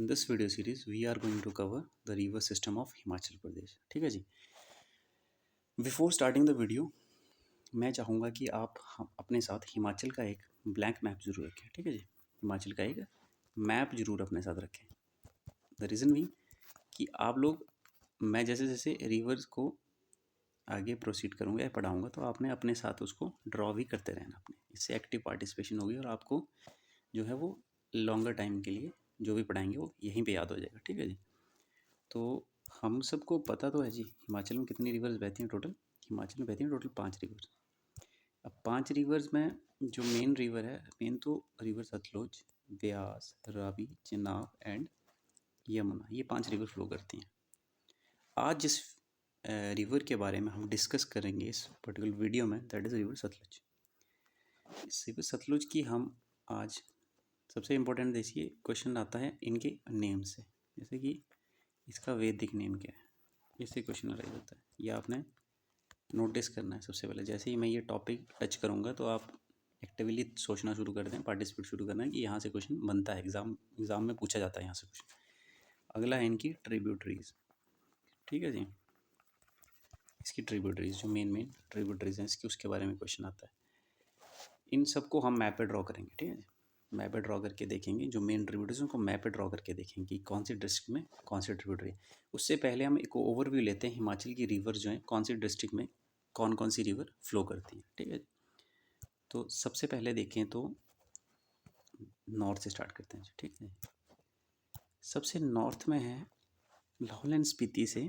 In this video series, we are going to cover the river system of Himachal Pradesh. ठीक है जी. Before starting the video, मैं चाहूँगा कि आप अपने साथ हिमाचल का एक ब्लैंक मैप ज़रूर रखें. ठीक है जी. हिमाचल का एक मैप ज़रूर अपने साथ रखें. द रीज़न भी कि आप लोग, मैं जैसे जैसे रिवर्स को आगे प्रोसीड करूँगा या पढ़ाऊँगा तो आपने अपने साथ उसको ड्रॉ भी करते रहना अपने. इससे एक्टिव पार्टिसिपेशन होगी और आपको जो है वो लॉन्गर टाइम के लिए जो भी पढ़ाएंगे वो यहीं पे याद हो जाएगा. ठीक है जी. तो हम सबको पता तो है जी हिमाचल में कितनी रिवर्स बहती हैं टोटल. हिमाचल में बहती हैं टोटल 5 रिवर्स. अब 5 रिवर्स में जो मेन रिवर है, मेन तो रिवर सतलुज, ब्यास, रावी, चिनाब एंड यमुना, ये 5 रिवर फ्लो करती हैं. आज जिस रिवर के बारे में हम डिस्कस करेंगे इस पर्टिकुलर वीडियो में, दैट इज़ रिवर सतलुज. इस रिवर सतलुज की हम आज सबसे इम्पोर्टेंट देखिए क्वेश्चन आता है इनके नेम से. जैसे कि इसका वैदिक नेम क्या है, इससे क्वेश्चन अराइज होता है. ये आपने नोटिस करना है सबसे पहले. जैसे ही मैं ये टॉपिक टच करूँगा तो आप एक्टिवली सोचना शुरू कर दें, पार्टिसिपेट शुरू करना है कि यहाँ से क्वेश्चन बनता है, एग्ज़ाम में पूछा जाता है यहाँ से क्वेश्चन. अगला है इनकी ट्रिब्यूटरीज. ठीक है जी. इसकी ट्रिब्यूटरीज जो मेन ट्रिब्यूटरीज हैं इसकी, उसके बारे में क्वेश्चन आता है. इन सबको हम मैप पे ड्रॉ करेंगे. ठीक है जी. मैप पे ड्रॉ करके देखेंगे जो मेन ट्रिब्यूटरीज उनको मैप पे ड्रॉ करके देखेंगे कि कौन सी डिस्ट्रिक्ट में कौन सी ट्रिब्यूटरी है. उससे पहले हम एक ओवरव्यू लेते हैं हिमाचल की रिवर जो है कौन सी डिस्ट्रिक्ट में कौन कौन सी रिवर फ्लो करती हैं. ठीक है. तो सबसे पहले देखें तो नॉर्थ से स्टार्ट करते हैं. ठीक है. सबसे नॉर्थ में है लाहौल एंड स्पीति से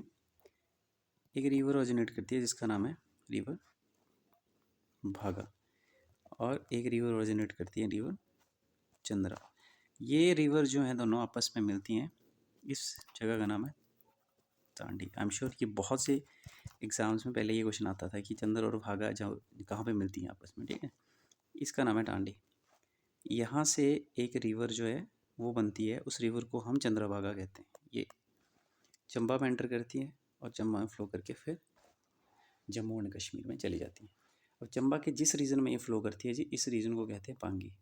एक रिवर ओरिजिनेट करती है जिसका नाम है रिवर भागा, और एक रिवर ओरिजिनेट करती है रिवर चंद्रा. ये रिवर जो है दोनों आपस में मिलती हैं. इस जगह का नाम है तांडी. आई एम श्योर कि बहुत से एग्ज़ाम्स में पहले ये क्वेश्चन आता था कि चंद्र और भागा जहाँ कहाँ पे मिलती हैं आपस में. ठीक है. इसका नाम है टांडी. यहाँ से एक रिवर जो है वो बनती है, उस रिवर को हम चंद्रभागा कहते हैं. ये चंबा में एंटर करती है और चंबा में फ्लो करके फिर जम्मू एंड कश्मीर में चली जाती है. और चंबा के जिस रीजन में ये फ्लो करती है जी, इस रीजन को कहते हैं पांगी.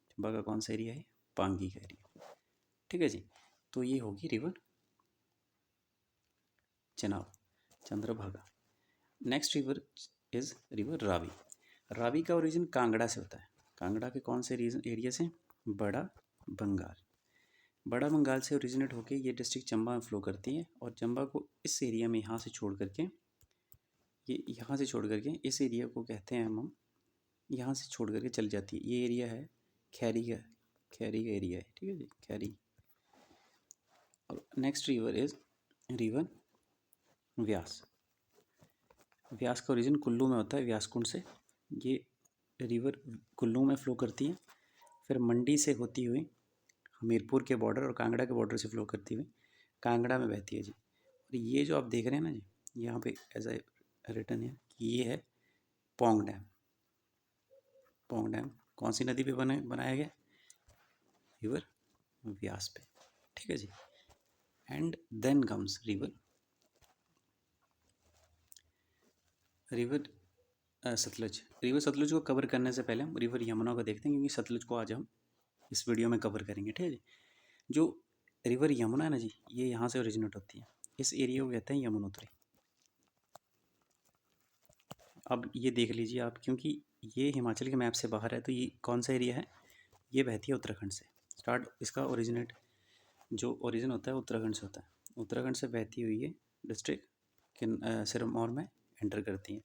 चंबा का कौन सा एरिया है? पांगी का एरिया. ठीक है जी. तो ये होगी river Chenab, Chandrabhaga. Next river is river Ravi. Ravi का ओरिजिन कांगड़ा से होता है. कांगड़ा के कौन से रीजन एरिया से? बड़ा बंगाल. बड़ा बंगाल से ओरिजिनेट होके ये डिस्ट्रिक्ट चंबा में फ्लो करती है और चंबा को इस एरिया में यहाँ से छोड़ करके, ये यहाँ से छोड़ करके इस एरिया को कहते हैं हम यहाँ से छोड़ करके चल जाती है. ये एरिया है खैरी का एरिया है. ठीक है जी. खैरी. और नेक्स्ट रिवर इज़ रिवर व्यास. व्यास का ओरिजिन कुल्लू में होता है, व्यासकुंड से. ये रिवर कुल्लू में फ़्लो करती है, फिर मंडी से होती हुई हमीरपुर के बॉर्डर और कांगड़ा के बॉर्डर से फ़्लो करती हुई कांगड़ा में बहती है जी. और ये जो आप देख रहे हैं ना जी, यहाँ पे एज ए रिटन है कि ये है पौंग डैम. पौंग डैम कौन सी नदी पे बनाया गया? रिवर व्यास पे. ठीक है जी. And then comes river Sutlej. River Sutlej को कवर करने से पहले हम रिवर यमुना को देखते हैं क्योंकि सतलुज को आज हम इस वीडियो में कवर करेंगे. ठीक है जी. जो रिवर यमुना है ना जी, ये यहाँ से ओरिजिनेट होती है. इस एरिया को कहते हैं यमुनोत्री. अब ये देख लीजिए आप, क्योंकि ये हिमाचल के मैप से बाहर है तो ये कौन सा एरिया है? ये बहती है उत्तराखंड से. स्टार्ट इसका ओरिजिनेट जो ओरिजिन होता है उत्तराखंड से होता है. उत्तराखंड से बहती हुई ये डिस्ट्रिक्ट सिरमौर में एंटर करती है.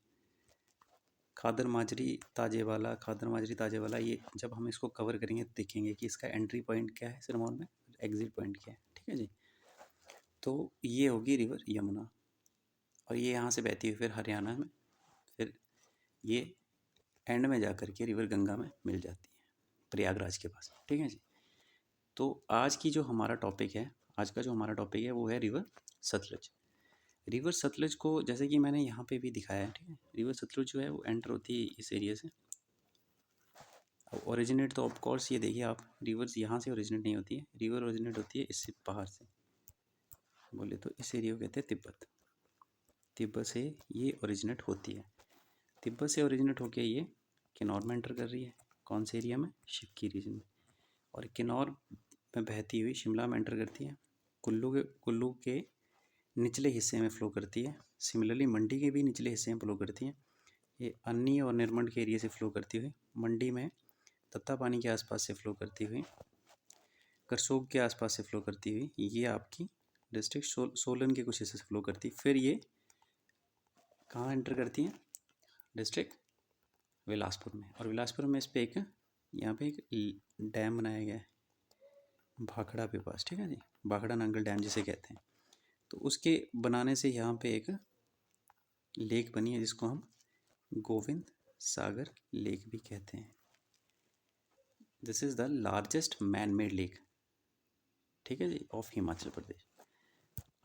खादर माजरी ताजेवाला, ये जब हम इसको कवर करेंगे तो देखेंगे कि इसका एंट्री पॉइंट क्या है सिरमौर में, एग्जिट पॉइंट क्या है. ठीक है जी. तो ये होगी रिवर यमुना और ये यहाँ से बहती हुई फिर हरियाणा में, फिर ये एंड में जा कर के रिवर गंगा में मिल जाती है प्रयागराज के पास. ठीक है जी. तो आज का जो हमारा टॉपिक है वो है रिवर सतलुज. रिवर सतलुज को जैसे कि मैंने यहाँ पे भी दिखाया है. ठीक है. रिवर सतलुज जो है वो एंटर होती है इस एरिया से. ओरिजिनेट तो ऑफकोर्स ये देखिए आप, रिवर्स यहाँ से ओरिजिनेट नहीं होती है. रिवर ओरिजिनेट होती है इससे बाहर से, बोले तो इस एरिया को कहते हैं तिब्बत. तिब्बत से ये ओरिजिनेट होती है. तिब्बत से ओरिजिनेट होके ये किन्नौर में एंटर कर रही है. कौन से एरिया में? शिवकी रीजन में. और किन्नौर में बहती हुई शिमला में एंटर करती है, कुल्लू के निचले हिस्से में फ़्लो करती है, सिमिलरली मंडी के भी निचले हिस्से में फ़्लो करती है। ये अन्नी और निर्मंड के एरिया से फ़्लो करती हुई मंडी में तत्तापानी के आसपास से फ़्लो करती हुई करसोग के आसपास से फ़्लो करती हुई ये आपकी डिस्ट्रिक्ट सोलन के कुछ हिस्से से फ़्लो करती है। फिर ये कहाँ एंटर करती है? डिस्ट्रिक्ट बिलासपुर में। और बिलासपुर में इस पर एक यहाँ पे एक डैम बनाया गया है भाखड़ा के पास, ठीक है जी, भाखड़ा नांगल डैम जिसे कहते हैं। तो उसके बनाने से यहाँ पे एक लेक बनी है जिसको हम गोविंद सागर लेक भी कहते हैं। This is the largest man made lake, ठीक है जी, ऑफ हिमाचल प्रदेश।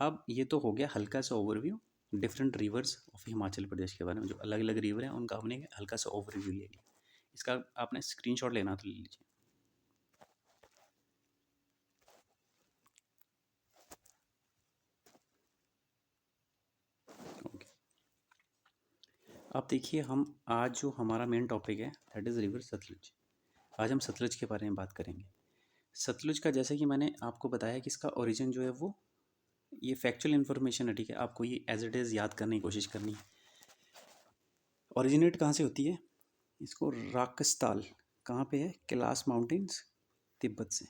अब ये तो हो गया हल्का सा overview different rivers of Himachal Pradesh के बारे में, जो अलग अलग रिवर हैं उनका हमने हल्का सा ओवरव्यू ले लिया। इसका आपने स्क्रीनशॉट लेना तो ले लीजिए। ओके, अब देखिए हम आज जो हमारा मेन टॉपिक है दैट इज़ रिवर सतलुज। आज हम सतलुज के बारे में बात करेंगे। सतलुज का जैसे कि मैंने आपको बताया कि इसका ओरिजिन जो है वो ये फैक्चुअल इन्फॉर्मेशन है, ठीक है, आपको ये एज इट इज़ याद करने की कोशिश करनी है। ओरिजिनेट कहाँ से होती है? इसको राकस्ताल कहाँ पे है? कैलाश माउंटेन्स, तिब्बत से,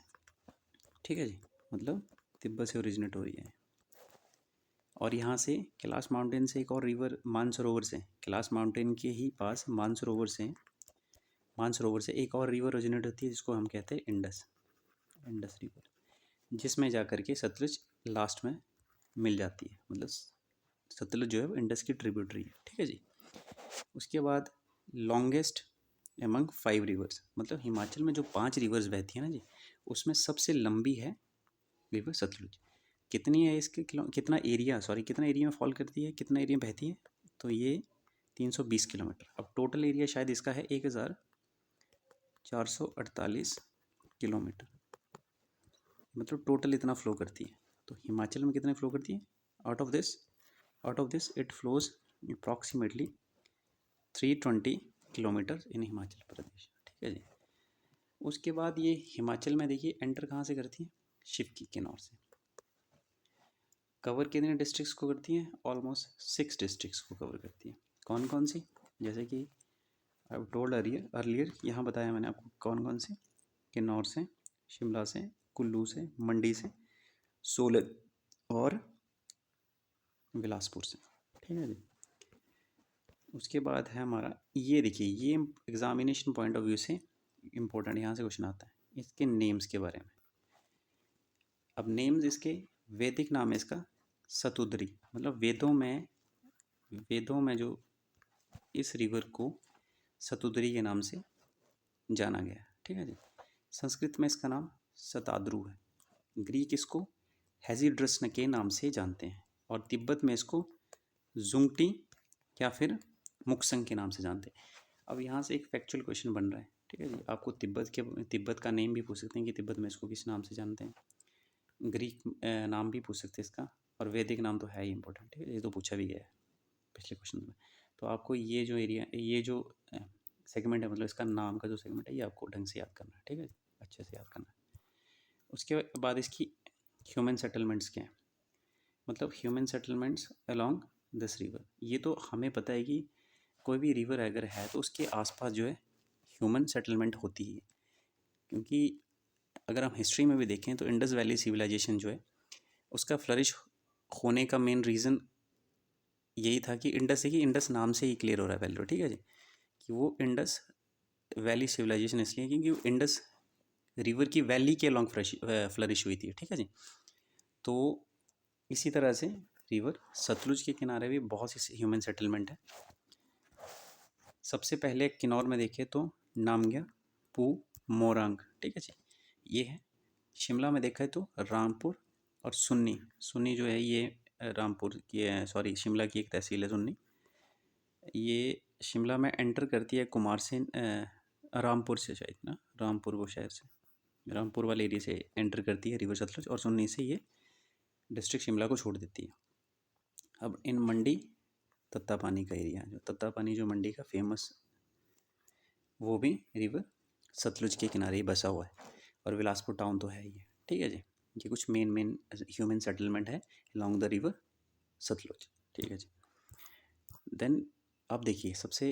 ठीक है जी, मतलब तिब्बत से ओरिजिनेट हो रही है। और यहाँ से कैलाश माउंटेन से एक और रिवर मानसरोवर से, कैलाश माउंटेन के ही पास मानसरोवर से एक और रिवर ओरिजिनेट होती है जिसको हम कहते हैं इंडस रिवर, जिसमें जा कर के सतलुज लास्ट में मिल जाती है। मतलब सतलुज जो है वो इंडस की ट्रिब्यूटरी है, ठीक है जी। उसके बाद लॉन्गेस्ट एमंग 5 रिवर्स, मतलब हिमाचल में जो 5 रिवर्स बहती है ना जी, उसमें सबसे लंबी है रिवर सतलुज। कितनी है इसके कितना एरिया में फॉल करती है, कितना एरिया बहती है? तो ये 320 किलोमीटर। अब टोटल एरिया शायद इसका है 1448 किलोमीटर, मतलब टोटल इतना फ्लो करती है। तो हिमाचल में कितने फ्लो करती है? Out of this it flows approximately 320 kilometre इन हिमाचल प्रदेश, ठीक है जी। उसके बाद ये हिमाचल में देखिए एंटर कहाँ से करती है? शिव की किन्नौर से। कवर कितने डिस्ट्रिक्ट्स को करती हैं? ऑलमोस्ट 6 डिस्ट्रिक्ट्स को कवर करती है। कौन कौन सी? जैसे कि आई टोल्ड अर्लियर यहाँ बताया मैंने आपको कौन कौन सी। किन्नौर से, शिमला से, कुल्लू से, मंडी से, सोलन और बिलासपुर से, ठीक है जी। उसके बाद है हमारा ये देखिए, ये एग्जामिनेशन पॉइंट ऑफ व्यू से इम्पोर्टेंट, यहाँ से क्वेश्चन आता है इसके नेम्स के बारे में। अब नेम्स इसके वैदिक नाम है इसका सतुद्री, मतलब वेदों में जो इस रिवर को सतुद्री के नाम से जाना गया है, ठीक है जी। संस्कृत में इसका नाम सताद्रु है, ग्रीक इसको हेजिड्रस के नाम से जानते हैं, और तिब्बत में इसको जुंगटी या फिर मुक्संग के नाम से जानते हैं। अब यहाँ से एक फैक्चुअल क्वेश्चन बन रहा है, ठीक है जी। आपको तिब्बत का नेम भी पूछ सकते हैं कि तिब्बत में इसको किस नाम से जानते हैं, ग्रीक नाम भी पूछ सकते हैं इसका, और वैदिक नाम तो है ही इंपॉर्टेंट, ठीक है, ये तो पूछा भी गया है पिछले क्वेश्चन में। तो आपको ये जो सेगमेंट है, मतलब इसका नाम का जो सेगमेंट है, ये आपको ढंग से याद करना है, ठीक है, अच्छे से याद करना है। उसके बाद इसकी ह्यूमन सेटलमेंट्स क्या हैं, मतलब human settlements along this river. ये तो हमें पता है कि कोई भी रिवर अगर है तो उसके आसपास जो है ह्यूमन सेटलमेंट होती है, क्योंकि अगर हम हिस्ट्री में भी देखें तो इंडस वैली सिविलाइजेशन जो है उसका फ्लरिश होने का मेन रीज़न यही था कि इंडस नाम से ही क्लियर हो रहा है पहले, ठीक है जी, कि वो इंडस वैली सिविलाइजेशन इसलिए क्योंकि वो इंडस रिवर की वैली के अलॉन्ग फ्लरिश हुई थी, ठीक है जी। तो इसी तरह से रिवर सतलुज के किनारे भी बहुत सी ह्यूमन सेटलमेंट है। सबसे पहले किन्नौर में देखें तो नामग्या, पू, मोरंग, ठीक है जी, ये है। शिमला में देखा है तो रामपुर और सुन्नी जो है ये रामपुर की है, सॉरी शिमला की एक तहसील है सुन्नी। ये शिमला में एंटर करती है कुमारसेन रामपुर से, शायद ना रामपुर वो शहर से, रामपुर वाले एरिया से एंटर करती है रिवर सतलुज, और सुन्नी से ये डिस्ट्रिक्ट शिमला को छोड़ देती है। अब इन मंडी तत्तापानी का एरिया, जो तत्तापानी जो मंडी का फेमस, वो भी रिवर सतलुज के किनारे ही बसा हुआ है, और बिलासपुर टाउन तो है ही है, ठीक है जी। ये कुछ मेन ह्यूमन सेटलमेंट है अलॉन्ग द रिवर सतलुज, ठीक है जी। देन आप देखिए सबसे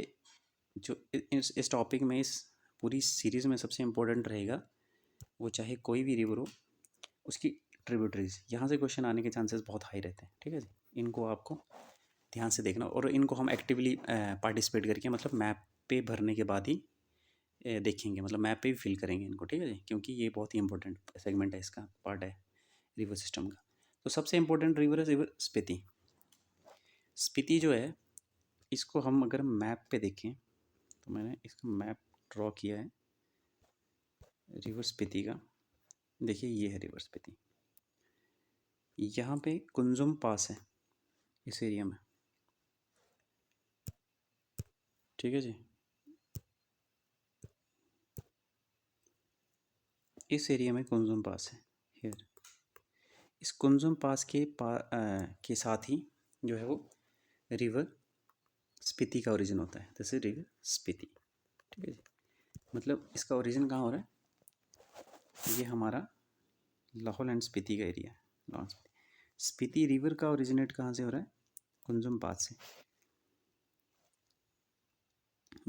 जो इस टॉपिक में, इस पूरी सीरीज़ में सबसे इम्पोर्टेंट रहेगा, वो चाहे कोई भी रिवर हो, उसकी ट्रिब्यूटरीज। यहाँ से क्वेश्चन आने के चांसेस बहुत हाई रहते हैं, ठीक है जी। इनको आपको ध्यान से देखना, और इनको हम एक्टिवली पार्टिसिपेट करके, मतलब मैप पे भरने के बाद ही देखेंगे, मतलब मैप पे भी फिल करेंगे इनको, ठीक है जी। क्योंकि ये बहुत ही इंपॉर्टेंट सेगमेंट है, इसका पार्ट है रिवर सिस्टम का। तो सबसे इम्पोर्टेंट रिवर है रिवर स्पीति। स्पीति जो है, इसको हम अगर मैप पे देखें, तो मैंने इसका मैप ड्रॉ किया है रिवर स्पीति का। देखिए ये है रिवर स्पीति। यहाँ पे कुंजुम पास है इस एरिया में, ठीक है जी। इस एरिया में कुंजुम पास है हियर। इस कुंजुम पास के साथ ही जो है वो रिवर स्पीति का ओरिजिन होता है। दिस इज रिवर स्पीति, ठीक है जी। मतलब इसका ओरिजिन कहाँ हो रहा है, ये हमारा लाहौल एंड स्पीति का एरिया है। लाहौल स्पीति रिवर का ओरिजिनेट कहाँ से हो रहा है, कुंजुम पास से।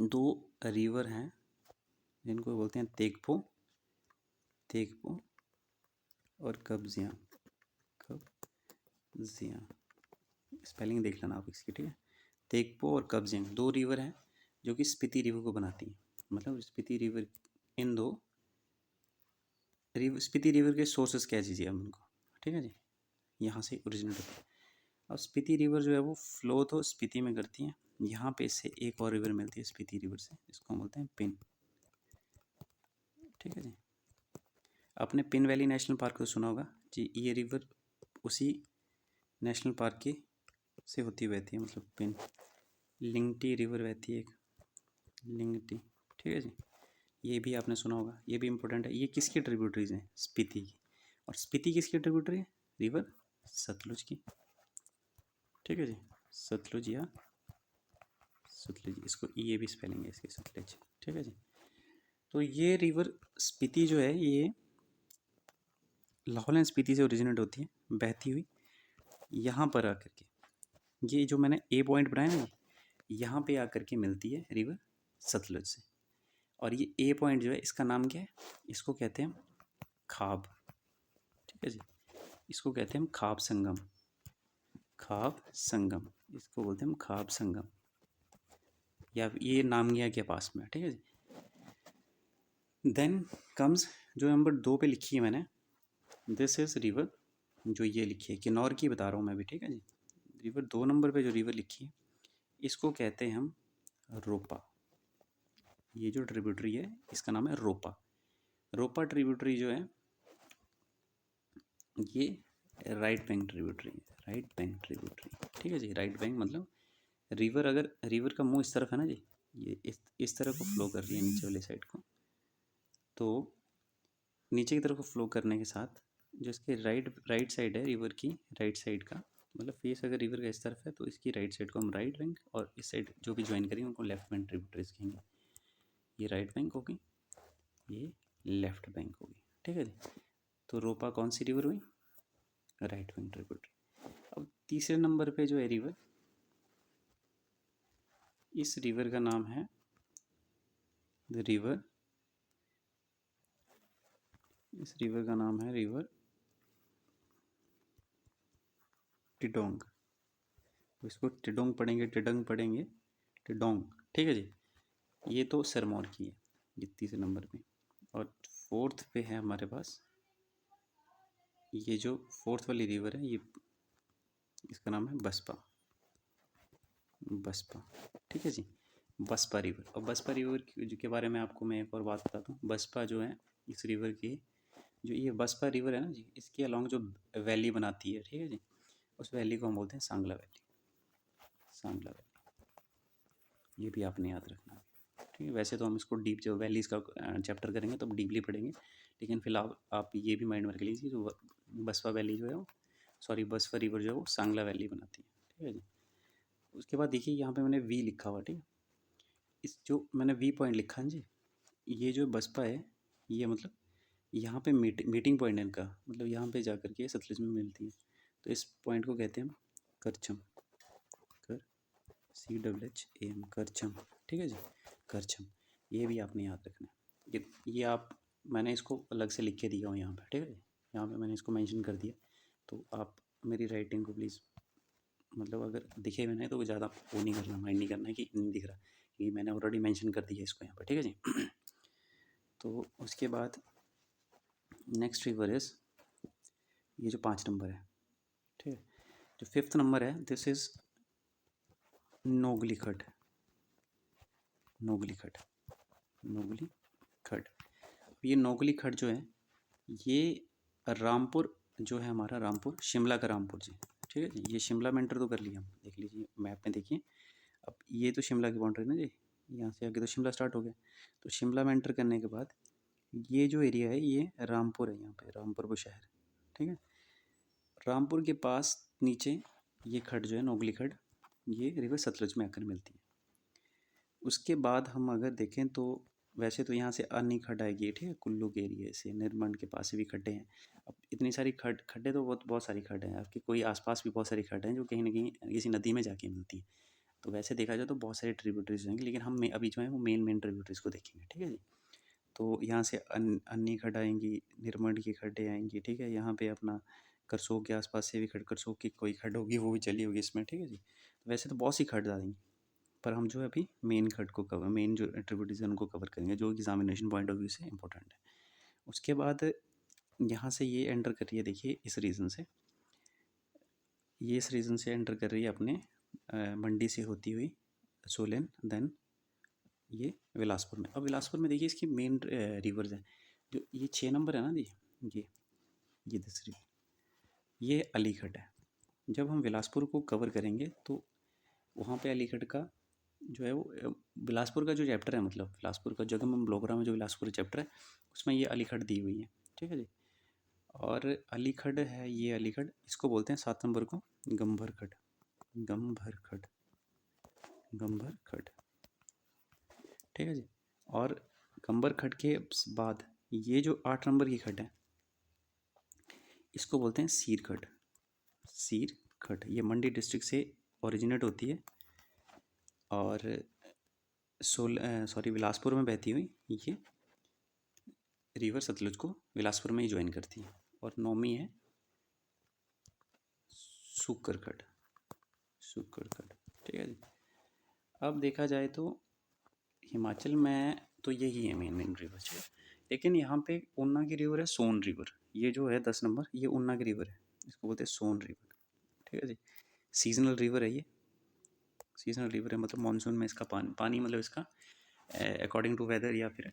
दो रिवर हैं जिनको बोलते हैं तेगपो और कब्जियाँ। स्पेलिंग देख लेना आप इसकी, ठीक है। तेगपो और कब्जियांग दो रिवर हैं जो कि स्पीति रिवर को बनाती हैं। मतलब स्पीति रिवर, इन दो रिवर, स्पीति रिवर के सोर्सेस कह दीजिए हम उनको, ठीक है जी। यहाँ से ओरिजिनेट होता है। अब स्पीति रिवर जो है वो फ्लो तो स्पीति में करती है। यहाँ पे इससे एक और रिवर मिलती है स्पीति रिवर से, जिसको हम बोलते हैं पिन, ठीक है जी। आपने पिन वैली नेशनल पार्क को सुना होगा जी। ये रिवर उसी नेशनल पार्क के से होती हुई बहती है, मतलब पिन। लिंगटी रिवर बहती है एक, लिंगटी, ठीक है जी। ये भी आपने सुना होगा, ये भी इम्पोर्टेंट है। ये किसकी ट्रिब्यूटरीज हैं, स्पीति की। और स्पीति किसकी ट्रिब्यूटरी है, रिवर सतलुज की, ठीक है जी। सतलुज या सतलुज, इसको ये भी स्पेलिंग है इसकी, सतलुज, ठीक है जी। तो ये रिवर स्पीति जो है, ये लाहौल एंड स्पीति से ओरिजिनेट होती है, बहती हुई यहाँ पर आकर के, ये जो मैंने ए पॉइंट बनाया ना, यहाँ पे आकर के मिलती है रिवर सतलुज से। और ये ए पॉइंट जो है, इसका नाम क्या है, इसको कहते हैं खाब, ठीक है जी। इसको कहते हैं हम खाब संगम, खाब संगम, इसको बोलते हैं हम खाब संगम, या ये नामगिया के पास में, ठीक है जी। देन कम्स जो नंबर 2 पे लिखी है मैंने, दिस इज रिवर, जो ये लिखी है किन्नौर की बता रहा हूँ मैं भी, ठीक है जी। रिवर 2 नंबर पे जो रिवर लिखी है, इसको कहते हैं हम रोपा। ये जो ट्रिब्यूटरी है इसका नाम है रोपा। रोपा ट्रिब्यूटरी जो है, ये राइट बैंक ट्रिब्यूटरी है, राइट बैंक ट्रिब्यूटरी, ठीक है जी। राइट बैंक मतलब रिवर, अगर रिवर का मुंह इस तरफ है ना जी, ये इस तरह को फ्लो कर रही है नीचे वाली साइड को, तो नीचे की तरफ फ्लो करने के साथ जो इसके राइट साइड है रिवर की, राइट साइड का मतलब फेस अगर रिवर का इस तरफ है, तो इसकी राइट साइड को हम राइट बैंक, और इस साइड जो भी ज्वाइन करेंगे उनको लेफ्ट बैंक ट्रिब्यूटरीज कहेंगे। ये राइट बैंक होगी, ये लेफ्ट बैंक होगी, ठीक है जी। तो रोपा कौन सी रिवर हुई, राइट बैंक ट्रिब्यूटरी। अब तीसरे नंबर पे जो है रिवर, इस रिवर का नाम है द रिवर, इस रिवर का नाम है रिवर टिडोंग। इसको टिडोंग पढ़ेंगे, टिडंग पढ़ेंगे, टिडोंग, ठीक है जी। ये तो सिरमौर की है, ये तीसरे नंबर पे। और फोर्थ पे है हमारे पास, ये जो फोर्थ वाली रिवर है, ये इसका नाम है बसपा, बसपा, ठीक है जी। बसपा रिवर। और बसपा रिवर के बारे में आपको मैं एक और बात बताता हूँ। बसपा जो है, इस रिवर की जो ये बसपा रिवर है ना जी, इसके अलॉन्ग जो वैली बनाती है, ठीक है जी, उस वैली को हम बोलते हैं सांगला वैली, सांगला वैली। ये भी आपने याद रखना है, ठीक है। वैसे तो हम इसको डीप, जो वैलीज़ का चैप्टर करेंगे तो डीपली पढ़ेंगे, लेकिन फिलहाल आप ये भी माइंड में रख लीजिए, जो बसपा वैली जो है वो, सॉरी बसपा रिवर जो है वो सांगला वैली बनाती है, ठीक है जी। उसके बाद देखिए यहाँ पे मैंने वी लिखा हुआ, ठीक है। इस जो मैंने वी पॉइंट लिखा है जी, ये जो बसपा है, ये मतलब यहाँ पे मीटिंग पॉइंट है इनका, मतलब यहाँ पे जा कर के सतलुज में मिलती है। तो इस पॉइंट को कहते हैं हम करछम, कर CHAM, करछम। ठीक है जी, करछम। ये भी आपने याद रखना है। ये आप, मैंने इसको अलग से लिख के दिया हूँ यहाँ पे, ठीक है जी, यहाँ पे मैंने इसको मेंशन कर दिया। तो आप मेरी राइटिंग को प्लीज़, मतलब अगर दिखे मैंने तो ज़्यादा वो नहीं करना, माइंड नहीं करना है कि नहीं दिख रहा, ये मैंने ऑलरेडी मेंशन कर दिया इसको यहाँ पर, ठीक है जी। तो उसके बाद नेक्स्ट रिवर इज़, ये जो 5 नंबर है, ठीक है। जो 5th नंबर है, दिस इज़ नोगली खड, नोगली खड, नोगली खड। ये नोगली खड जो है, ये रामपुर जो है हमारा, रामपुर, शिमला का रामपुर जी, ठीक है जी। ये शिमला में एंटर तो कर लिया हम, देख लीजिए मैप में देखिए। अब ये तो शिमला की बाउंड्री ना जी, यहाँ से आगे तो शिमला स्टार्ट हो गया। तो शिमला में एंटर करने के बाद ये जो एरिया है ये रामपुर है, यहाँ पे रामपुर वो शहर, ठीक है। रामपुर के पास नीचे ये खड जो है नोगली खड, ये रिवर सतलुज में आकर मिलती है। उसके बाद हम अगर देखें तो वैसे तो यहाँ से अन्य खड आएगी, ठीक है, कुल्लू के एरिए से, निर्मंड के पास से भी खड्डे हैं। अब इतनी सारी खड्डे तो बहुत सारी खड्ड हैं आपकी, कोई आसपास भी बहुत सारी खड्ड हैं जो कहीं ना कहीं किसी नदी में जाके मिलती हैं। तो वैसे देखा जाए तो बहुत सारे ट्रिब्यूटरीज होंगे, लेकिन हम अभी जो है वो मेन ट्रिब्यूटरीज को देखेंगे, ठीक है जी। तो यहाँ से अन्य खड्ड आएंगी, निर्मंड की खड्डे आएंगी, ठीक है। यहाँ पे अपना करसोग के आसपास से भी खड्ड, करसोग की कोई खड्ड होगी वो भी चली होगी इसमें, ठीक है जी। वैसे तो बहुत सी खड्ड आ जाएंगी, पर हम जो है अभी मेन खड्ड को कवर, मेन जो ट्रिब्यूटरीज हैं उनको कवर करेंगे, जो एग्जामिनेशन पॉइंट ऑफ व्यू से इंपॉर्टेंट है। उसके बाद यहाँ से ये एंटर कर रही है, देखिए इस रीज़न से, ये इस रीज़न से एंटर कर रही है अपने मंडी से होती हुई सोलन, देन ये बिलासपुर में। अब बिलासपुर में देखिए इसकी मेन रिवर्स हैं, जो ये 6 नंबर है ना जी, ये 10 रिवर, ये अलीगढ़ है। जब हम बिलासपुर को कवर करेंगे तो वहाँ पे अलीगढ़ का जो है वो बिलासपुर का जो चैप्टर है, मतलब बिलासपुर का जगह में ब्लॉगरा में जो बिलासपुर चैप्टर है उसमें ये अलीगढ़ दी हुई है, ठीक है जी। और अलीगढ़ है, ये अलीगढ़, इसको बोलते हैं 7 नंबर को गंभर खड, गंभर खड, गंभर खड, ठीक है जी। और गंभर खड के बाद ये जो 8 नंबर की खड है इसको बोलते हैं सीर खड, सीर खड। ये मंडी डिस्ट्रिक्ट से ओरिजिनेट होती है और बिलासपुर में बहती हुई ये रिवर सतलुज को बिलासपुर में ही ज्वाइन करती है। और 9वीं है सुक्कर खड, सुक्कर खड, ठीक है जी। अब देखा जाए तो हिमाचल में तो यही है मेन रिवर, ठीक है। लेकिन यहाँ पे ऊना की रिवर है, सोन रिवर, ये जो है 10 नंबर, ये ऊना की रिवर है, इसको बोलते हैं सोन रिवर, ठीक है जी। सीजनल रिवर है ये, सीजनल रिवर है, मतलब मानसून में इसका पानी मतलब इसका अकॉर्डिंग टू वेदर या फिर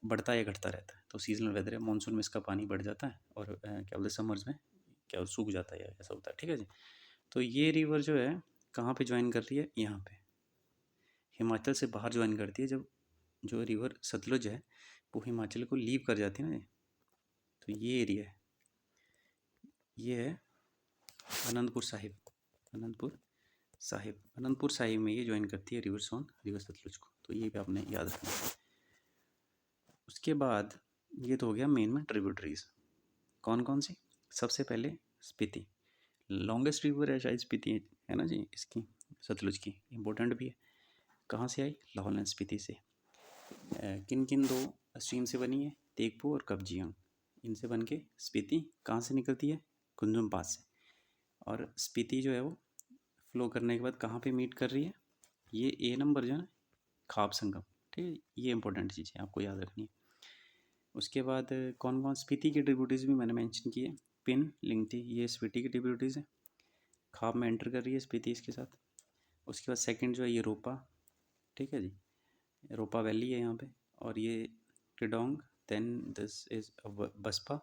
बढ़ता या घटता रहता है। तो सीजनल वेदर है, मानसून में इसका पानी बढ़ जाता है और क्या बोलते हैं समर्स में क्या सूख जाता है या ऐसा होता है, ठीक है जी। तो ये रिवर जो है कहाँ पे ज्वाइन कर रही है, यहाँ पे हिमाचल से बाहर ज्वाइन करती है। जब जो रिवर सतलुज है वो हिमाचल को लीव कर जाती है ना, तो ये एरिया है, ये है अनंतपुर साहिब, अनंतपुर साहिब, अनंतपुर साहिब में ये ज्वाइन करती है रिवर सोन, रिवर सतलुज को। तो ये भी आपने याद रखना है। उसके बाद ये तो हो गया मेन में ट्रिब्यूटरीज, कौन कौन सी। सबसे पहले स्पीति, लॉन्गेस्ट रिवर है शायद स्पीति है ना जी, इसकी सतलुज की, इम्पोर्टेंट भी है। कहाँ से आई, लाहौल एंड स्पीति से। किन किन 2 स्ट्रीम से बनी है, तेगपू और कब्जियांग, इनसे बन के स्पीति कहाँ से निकलती है, कुंजुम पास से। और स्पीति जो है वो फ्लो करने के बाद कहाँ पे मीट कर रही है, ये ए नंबर जो है ना, खाब संगम, ठीक है। ये इंपॉर्टेंट चीज़ है, आपको याद रखनी है। उसके बाद कौन कौन, स्पीति की ट्रिब्यूटरीज भी मैंने मेंशन की है, पिन, लिंगटी, ये स्पीति की ट्रिब्यूटरीज है। खाब में एंटर कर रही है स्पीति इसके साथ। उसके बाद सेकंड जो है ये रोपा, ठीक है जी, रोपा वैली है यहाँ पे। और ये Tidong, then this is Baspa,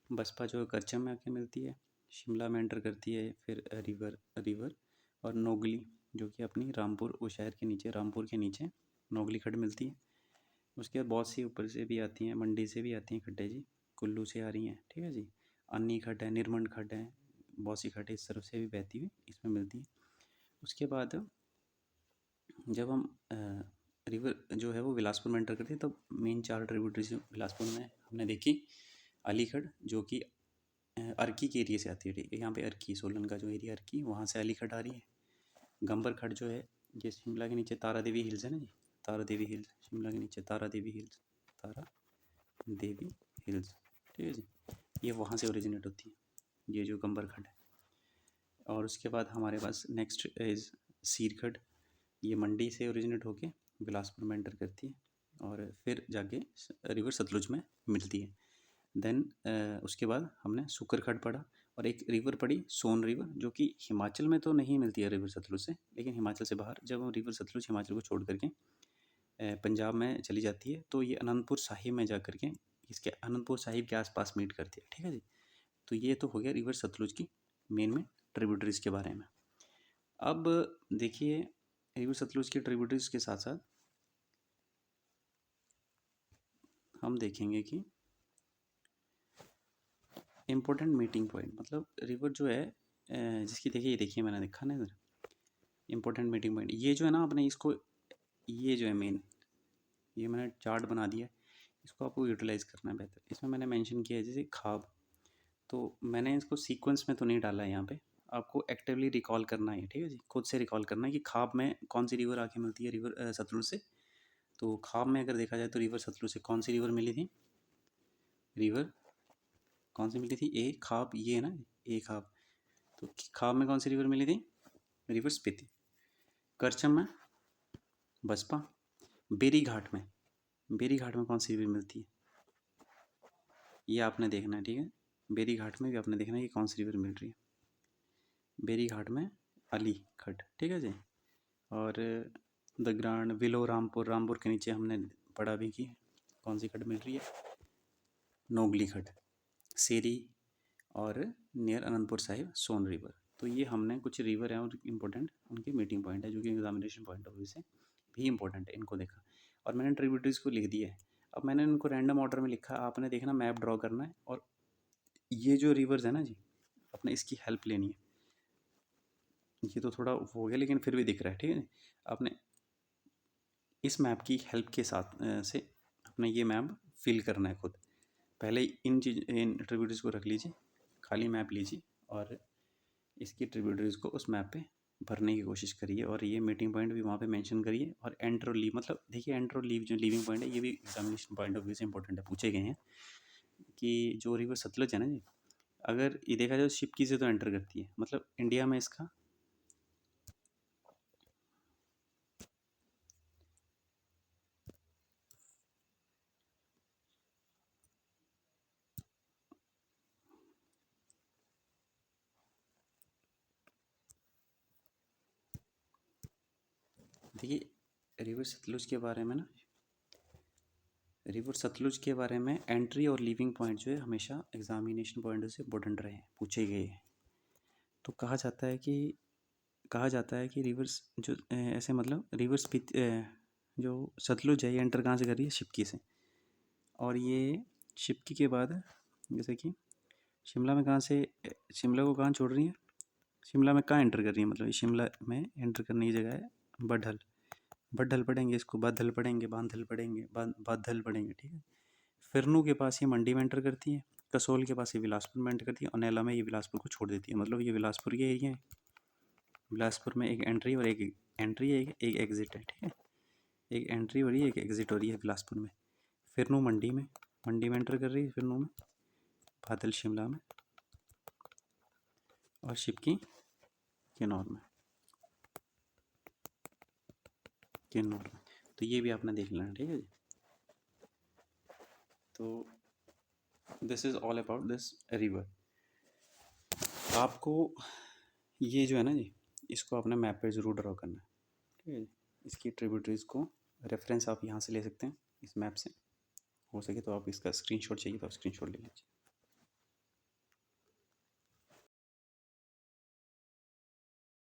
Baspa जो है करचम में आके मिलती है, शिमला में एंटर करती है, फिर रिवर और नोगली जो कि अपनी रामपुर, वो शहर के नीचे, रामपुर के नीचे नोगली खड्ड मिलती है। उसके बाद बहुत सी ऊपर से भी आती हैं, मंडी से भी आती हैं खड्डे जी, कुल्लू से आ रही हैं, ठीक है जी। अन्नी खड्ड है, निर्मंड खड्ड है, बहुत सी खड्डे इस तरफ से भी बहती हुई इसमें मिलती हैं। उसके बाद जब हम रिवर जो है वो बिलासपुर में एंटर करती है, तब मेन 4 ट्रिब्यूटरीज बिलासपुर में हमने देखी अलीगढ़ जो कि अर्की के एरिया से आती है, ठीक है। यहाँ पे अर्की, सोलन का जो एरिया अर्की, वहाँ से अलीगढ़ आ रही है। गंबर खड़ जो है ये शिमला के नीचे तारा देवी हिल्स है ना जी, तारा देवी हिल्स, शिमला के नीचे तारा देवी हिल्स, तारा देवी हिल्स, ठीक है जी। ये वहाँ से ओरिजिनेट होती है ये जो गंबर खड़ है। और उसके बाद हमारे पास नेक्स्ट इज़ सीरखड़, ये मंडी से ओरिजिनेट होके बिलासपुर में एंटर करती है और फिर जाके रिवर सतलुज में मिलती है। देन उसके बाद हमने सुकरखड़ पढ़ा और एक रिवर पड़ी सोन रिवर, जो कि हिमाचल में तो नहीं मिलती है रिवर सतलुज से, लेकिन हिमाचल से बाहर जब वो रिवर सतलुज हिमाचल को छोड़ करके पंजाब में चली जाती है तो ये अनंतपुर साहिब में जा कर के इसके अनंतपुर साहिब के आसपास मीट करती है, ठीक है जी। तो ये तो हो गया रिवर सतलुज की मेन ट्रिब्यूटरीज के बारे में। अब देखिए रिवर सतलुज की ट्रिब्यूटरीज के साथ साथ हम देखेंगे कि इम्पोर्टेंट मीटिंग पॉइंट, मतलब रिवर जो है जिसकी देखिए मैंने देखा ना इधर इम्पोर्टेंट मीटिंग पॉइंट, ये जो है ना अपने इसको, ये जो है मेन, ये मैंने चार्ट बना दिया है, इसको आपको यूटिलाइज़ करना है बेहतर। इसमें मैंने मेंशन किया है जैसे खाब, तो मैंने इसको सीक्वेंस में तो नहीं डाला है यहाँ पे, आपको एक्टिवली रिकॉल करना है, ठीक है जी। खुद से रिकॉल करना है कि खाब में कौन सी रिवर आके मिलती है रिवर सतलुज से। तो खाब में अगर देखा जाए तो रिवर सतलुज से कौन सी रिवर मिली थी, रिवर कौन सी मिली थी, ए खाब, ये है ना ए खाब। तो खाब में कौन सी रिवर मिली थी, रिवर स्पीति। करचम में बसपा। बेरी घाट में, बेरी घाट में कौन सी रिवर मिलती है, ये आपने देखना है, ठीक है। बेरी घाट में भी आपने देखना है कि कौन सी रिवर मिल रही है। बेरी घाट में अली खट, ठीक है जी। और the grand willow Rampur, Rampur के नीचे हमने पढ़ा भी कि कौन सी खट मिल रही है, नोगली खट। सेरी और नियर अनंतपुर साहिब सोन रिवर। तो ये हमने कुछ रिवर हैं और इम्पोर्टेंट उनके मीटिंग पॉइंट है जो कि एग्जामिनेशन पॉइंट ऑफ व्यू से भी इम्पोर्टेंट है, इनको देखा। और मैंने ट्रिब्यूटरीज को लिख दिया है। अब मैंने इनको रैंडम ऑर्डर में लिखा, आपने देखना मैप ड्रॉ करना है और ये जो रिवर्स है ना जी, अपने इसकी हेल्प लेनी है। ये तो थोड़ा हो गया लेकिन फिर भी दिख रहा है, ठीक है। आपने इस मैप की हेल्प के साथ से अपने ये मैप फिल करना है खुद। पहले इन ट्रिब्यूटरीज को रख लीजिए, खाली मैप लीजिए और इसकी ट्रिब्यूटरीज को उस मैप पे भरने की कोशिश करिए और ये मीटिंग पॉइंट भी वहाँ पे मेंशन करिए। और एंटर और लीव, मतलब देखिए एंटर और लीव जो लीविंग पॉइंट है ये भी एग्जामिनेशन पॉइंट ऑफ व्यू से इंपॉर्टेंट है, पूछे गए हैं कि जो रिवर सतलज है ना जी, अगर ये देखा जाए तो शिपकी से तो एंटर करती है, मतलब इंडिया में इसका देखिए रिवर सतलुज के बारे में ना, रिवर सतलुज के बारे में एंट्री और लीविंग पॉइंट जो है हमेशा एग्जामिनेशन पॉइंट से इंपॉर्टेंट रहे, पूछे गए हैं। तो कहा जाता है कि रिवर्स जो ऐसे मतलब रिवर्स जो सतलुज है ये एंटर कहाँ से कर रही है, शिपकी से। और ये शिपकी के बाद जैसे कि शिमला में कहाँ से, शिमला को कहाँ छोड़ रही है, शिमला में कहाँ एंटर कर रही है, मतलब शिमला में एंटर करने की जगह है बडहल, बडहल पढ़ेंगे इसको, बादल पढ़ेंगे, बांधल पढ़ेंगे, बादल पढ़ेंगे, ठीक है। फिरनू के पास ये मंडी में एंटर करती है, कसोल के पास ये बिलासपुर में एंटर करती है और नैला में ये बिलासपुर को छोड़ देती है, मतलब ये बिलासपुर के एरिया है। बिलासपुर में एक एंट्री और एक एंट्री है, एक एग्ज़िट है, ठीक है। एक एंट्री हो रही है, एक एग्ज़िट हो रही है बिलासपुर में। फिरनू मंडी में एंटर कर रही है, फिरनू में, बादल शिमला में और शिपकी किन्नौर में, किन्नौर में। तो ये भी आपने देख लेना, ठीक है जी। तो this is all about this river. आपको ये जो है ना जी, इसको अपने मैप पे ज़रूर ड्रॉ करना है, ठीक है जी। इसकी ट्रिब्यूटरीज़ को रेफरेंस आप यहाँ से ले सकते हैं, इस मैप से। हो सके तो आप इसका स्क्रीनशॉट चाहिए तो आप स्क्रीनशॉट ले लीजिए।